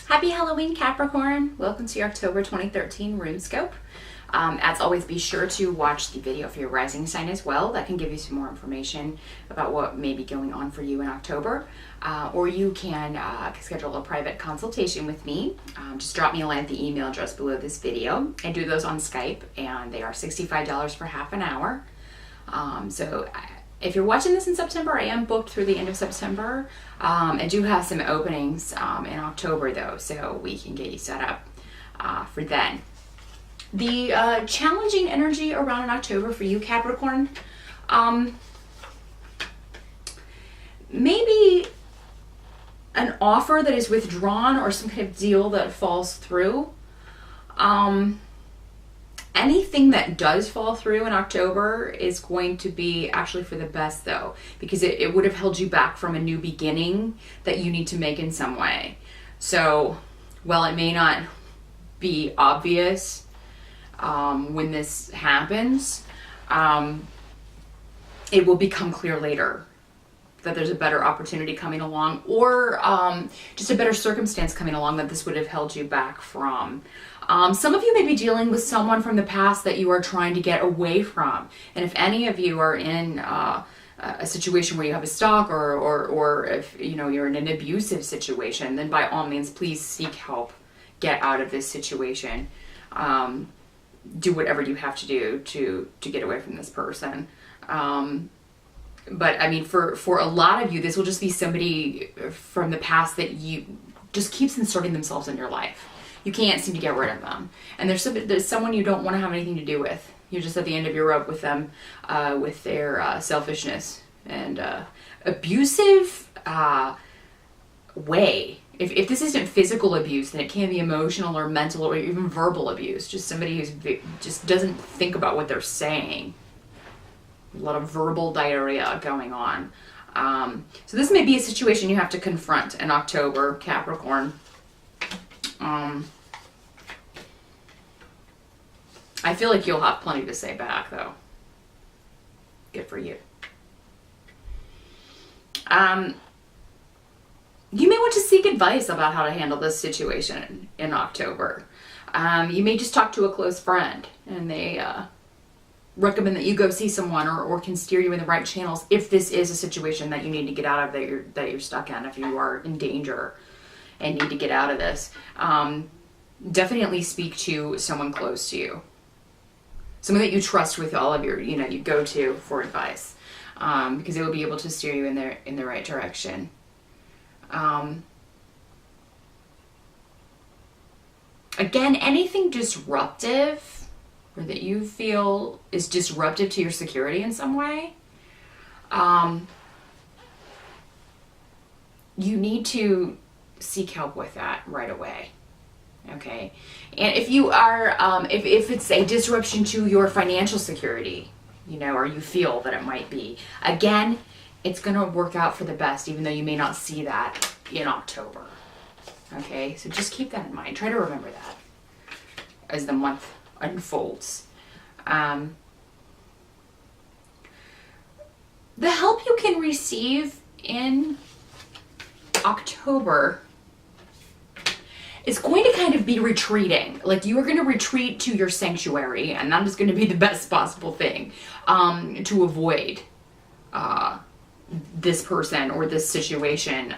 Happy Halloween, Capricorn! Welcome to your October 2013 Runescope. As always, be sure to watch the video for your rising sign as well. That can give you some more information about what may be going on for you in October. Or you can schedule a private consultation with me. Just drop me a line at the email address below this video. I do those on Skype, and they are $65 for half an hour. If you're watching this in September, I am booked through the end of September. I do have some openings in October though, so we can get you set up for then. The challenging energy around in October for you, Capricorn, maybe an offer that is withdrawn or some kind of deal that falls through. Anything that does fall through in October is going to be actually for the best though, because it would have held you back from a new beginning that you need to make in some way. So while it may not be obvious when this happens, it will become clear later that there's a better opportunity coming along, or just a better circumstance coming along that this would have held you back from. Some of you may be dealing with someone from the past that you are trying to get away from. And if any of you are in a situation where you have a stalker, or if you're in an abusive situation, then by all means, please seek help. Get out of this situation. Do whatever you have to do to get away from this person. But I mean, for a lot of you, this will just be somebody from the past that you just keeps inserting themselves in your life. You can't seem to get rid of them. And there's someone you don't want to have anything to do with. You're just at the end of your rope with them, with their selfishness and abusive way. If this isn't physical abuse, then it can be emotional or mental or even verbal abuse. Just somebody who's just doesn't think about what they're saying. A lot of verbal diarrhea going on. So this may be a situation you have to confront in October, Capricorn. I feel like you'll have plenty to say back, though. Good for you. You may want to seek advice about how to handle this situation in October. You may just talk to a close friend, and they recommend that you go see someone, or can steer you in the right channels if this is a situation that you need to get out of, that you're stuck in, if you are in danger and need to get out of this. Definitely speak to someone close to you. Someone that you trust with all of your, you go to for advice. Because they will be able to steer you in the right direction. Again, anything disruptive, or that you feel is disruptive to your security in some way, you need to seek help with that right away. Okay. And if you are, if it's a disruption to your financial security, or you feel that it might be, again, it's going to work out for the best, even though you may not see that in October. Okay. So just keep that in mind. Try to remember that as the month unfolds. The help you can receive in October is going to kind of be retreating. Like, you are going to retreat to your sanctuary, and that is going to be the best possible thing to avoid this person or this situation.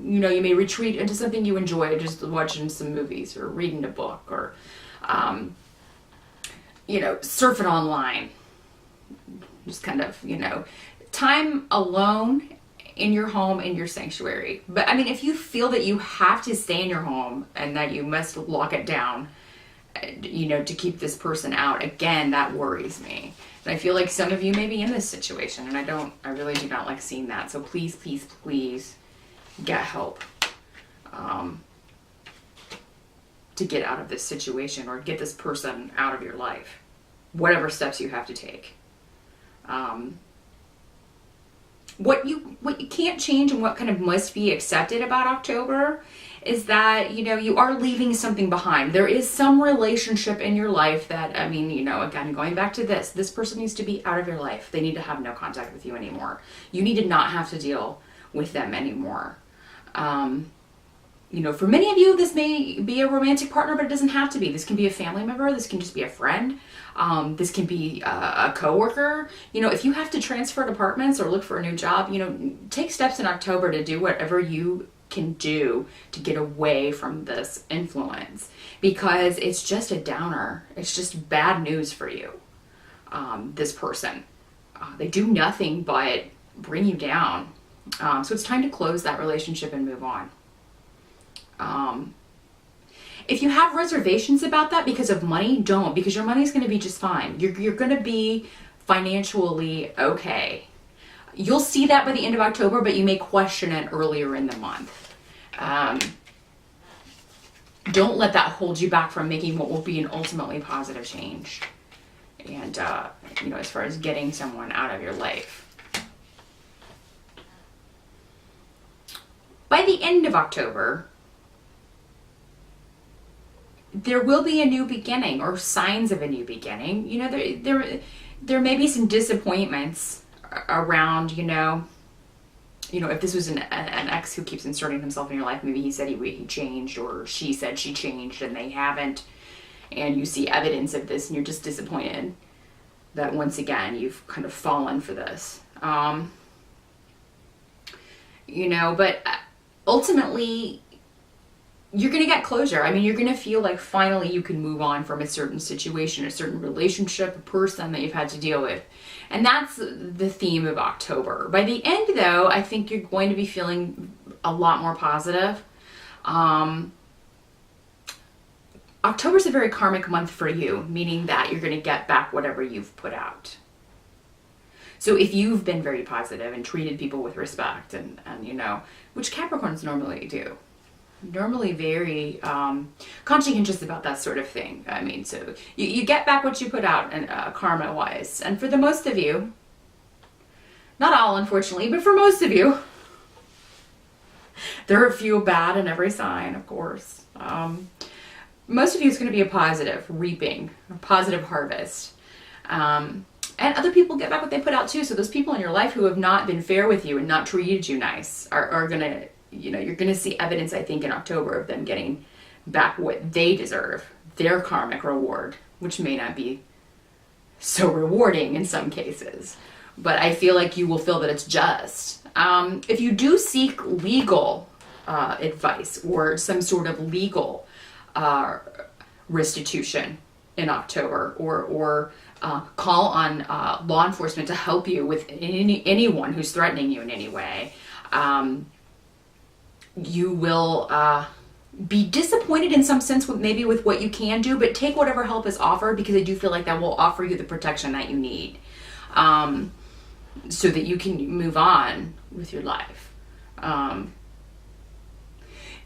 You may retreat into something you enjoy, just watching some movies or reading a book, or surfing online. Just kind of, time alone in your home, in your sanctuary. But I mean, if you feel that you have to stay in your home and that you must lock it down, to keep this person out, again, that worries me. And I feel like some of you may be in this situation, and I really do not like seeing that. So please, please, please get help to get out of this situation, or get this person out of your life. Whatever steps you have to take. What you can't change, and what kind of must be accepted about October, is that, you are leaving something behind. There is some relationship in your life that, again, going back to this person needs to be out of your life. They need to have no contact with you anymore. You need to not have to deal with them anymore. You know, for many of you, this may be a romantic partner, but it doesn't have to be. This can be a family member. This can just be a friend. This can be a coworker. You know, if you have to transfer departments or look for a new job, you know, take steps in October to do whatever you can do to get away from this influence, because it's just a downer. It's just bad news for you. This person, they do nothing but bring you down. So it's time to close that relationship and move on. If you have reservations about that because of money, don't, because your money's going to be just fine. You're going to be financially okay. You'll see that by the end of October, but you may question it earlier in the month. Don't let that hold you back from making what will be an ultimately positive change. And, you know, as far as getting someone out of your life. By the end of October, there will be a new beginning or signs of a new beginning. You know, there may be some disappointments around, you know, if this was an ex who keeps inserting himself in your life, maybe he said he changed, or she said she changed and they haven't, and you see evidence of this and you're just disappointed that once again you've kind of fallen for this. You know, but ultimately you're going to get closure. I mean, you're going to feel like finally you can move on from a certain situation, a certain relationship, a person that you've had to deal with. And that's the theme of October. By the end, though, I think you're going to be feeling a lot more positive. October's a very karmic month for you, meaning that you're going to get back whatever you've put out. So if you've been very positive and treated people with respect and you know, which Capricorns normally do, normally very conscientious about that sort of thing. I mean, so you get back what you put out, and karma-wise. And for the most of you, not all unfortunately, but for most of you, there are a few bad in every sign, of course. Most of you is going to be a positive reaping, a positive harvest. And other people get back what they put out too. So those people in your life who have not been fair with you and not treated you nice are going to, you know, you're going to see evidence, I think, in October of them getting back what they deserve, their karmic reward, which may not be so rewarding in some cases. But I feel like you will feel that it's just. If you do seek legal advice or some sort of legal restitution in October, or call on law enforcement to help you with anyone who's threatening you in any way, you will be disappointed in some sense with maybe with what you can do, but take whatever help is offered, because I do feel like that will offer you the protection that you need, so that you can move on with your life.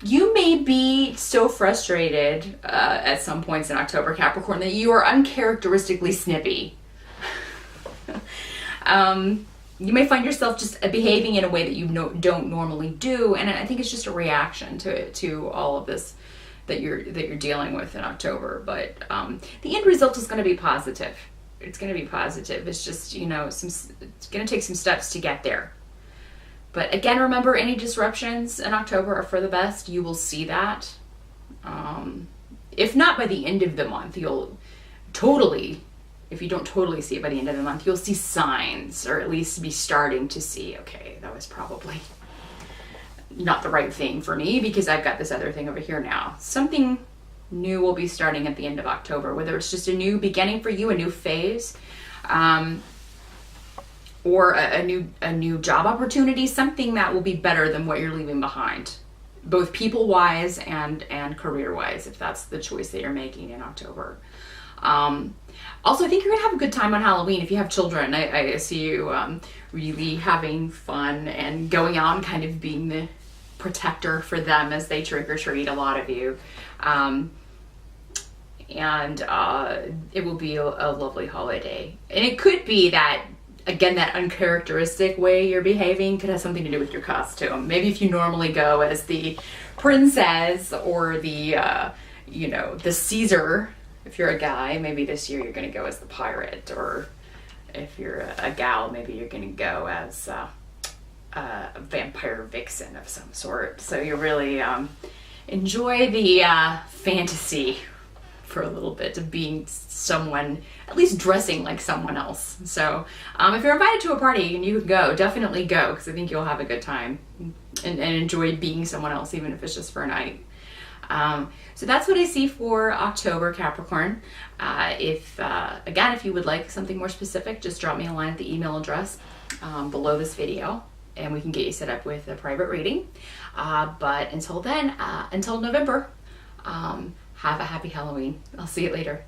You may be so frustrated at some points in October, Capricorn, that you are uncharacteristically snippy. You may find yourself just behaving in a way that you don't normally do, and I think it's just a reaction to all of this that you're dealing with in October. But the end result is going to be positive. It's going to be positive. It's just, you know, it's going to take some steps to get there. But again, remember, any disruptions in October are for the best. You will see that. If not by the end of the month, you'll totally, if you don't totally see it by the end of the month, you'll see signs, or at least be starting to see, okay, that was probably not the right thing for me because I've got this other thing over here now. Something new will be starting at the end of October, whether it's just a new beginning for you, a new phase, or a new job opportunity, something that will be better than what you're leaving behind, both people-wise and career-wise, if that's the choice that you're making in October. Also, I think you're going to have a good time on Halloween if you have children. I see you really having fun and going out and kind of being the protector for them as they trick-or-treat, a lot of you. And it will be a lovely holiday. And it could be that, again, that uncharacteristic way you're behaving could have something to do with your costume. Maybe if you normally go as the princess or the Caesar, if you're a guy, maybe this year you're going to go as the pirate. Or if you're a gal, maybe you're going to go as a vampire vixen of some sort. So you're really enjoy the fantasy for a little bit of being someone, at least dressing like someone else. So if you're invited to a party and you can go, definitely go, because I think you'll have a good time and enjoy being someone else, even if it's just for a night. So that's what I see for October, Capricorn. Again, if you would like something more specific, just drop me a line at the email address below this video, and we can get you set up with a private reading. But until then, until November, have a happy Halloween. I'll see you later.